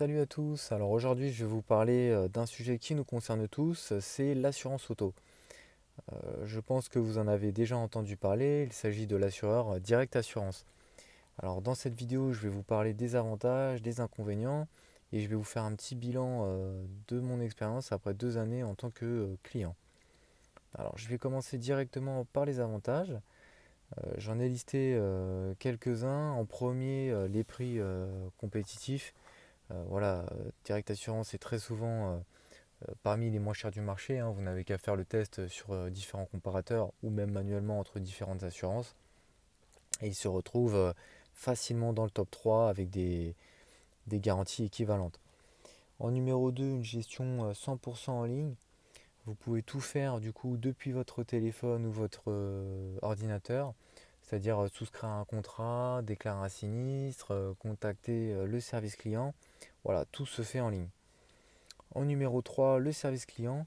Salut à tous. Alors aujourd'hui, je vais vous parler d'un sujet qui nous concerne tous, c'est l'assurance auto. Je pense que vous en avez déjà entendu parler. Il s'agit de l'assureur Direct Assurance. Alors dans cette vidéo, je vais vous parler des avantages, des inconvénients et je vais vous faire un petit bilan de mon expérience après 2 années en tant que client. Alors je vais commencer directement par les avantages. J'en ai listé quelques-uns. En premier, les prix compétitifs. Voilà, Direct Assurance est très souvent parmi les moins chers du marché, hein. Vous n'avez qu'à faire le test sur différents comparateurs ou même manuellement entre différentes assurances. Et il se retrouve facilement dans le top 3 avec des garanties équivalentes. En numéro 2, une gestion 100% en ligne. Vous pouvez tout faire du coup depuis votre téléphone ou votre ordinateur, c'est-à-dire souscrire un contrat, déclarer un sinistre, contacter le service client. Voilà, tout se fait en ligne. En numéro 3, le service client,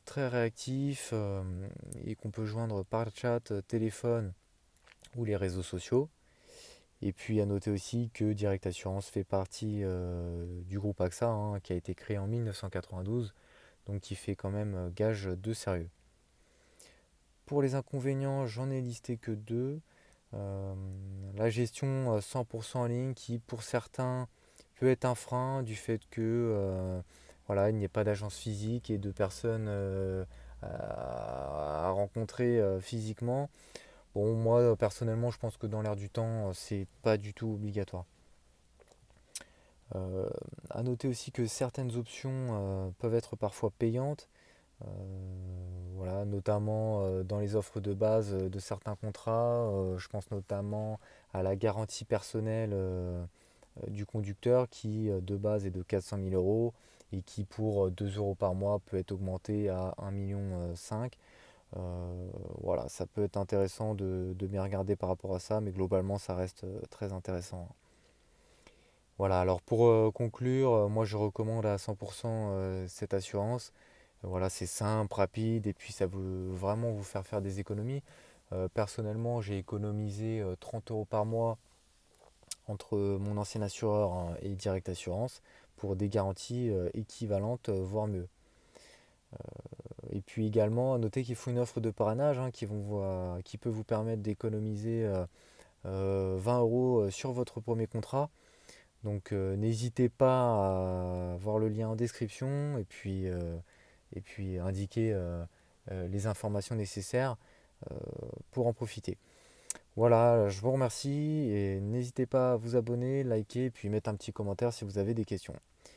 très réactif et qu'on peut joindre par chat, téléphone ou les réseaux sociaux. Et puis à noter aussi que Direct Assurance fait partie du groupe AXA, hein, qui a été créé en 1992, donc qui fait quand même gage de sérieux. Pour les inconvénients, j'en ai listé que deux. Euh, la gestion 100% en ligne qui pour certains peut être un frein du fait que voilà, il n'y ait pas d'agence physique et de personnes à rencontrer physiquement. Bon, moi personnellement, je pense que dans l'air du temps, c'est pas du tout obligatoire. Euh, à noter aussi que certaines options peuvent être parfois payantes. Euh, voilà, notamment dans les offres de base de certains contrats. Je pense notamment à la garantie personnelle du conducteur qui de base est de 400 000 euros et qui pour 2 euros par mois peut être augmenté à 1,5 million. Voilà, ça peut être intéressant de bien regarder par rapport à ça, mais globalement ça reste très intéressant. Voilà, alors pour conclure, moi je recommande à 100% cette assurance. Voilà, c'est simple, rapide et puis ça veut vraiment vous faire des économies. Personnellement, j'ai économisé 30 euros par mois entre mon ancien assureur, hein, et Direct Assurance pour des garanties équivalentes, voire mieux. Et puis également, à noter qu'il faut une offre de parrainage, hein, qui peut vous permettre d'économiser 20 euros sur votre premier contrat. Donc n'hésitez pas à voir le lien en description et puis indiquer les informations nécessaires euh, pour en profiter. Voilà, je vous remercie et n'hésitez pas à vous abonner, liker et puis mettre un petit commentaire si vous avez des questions.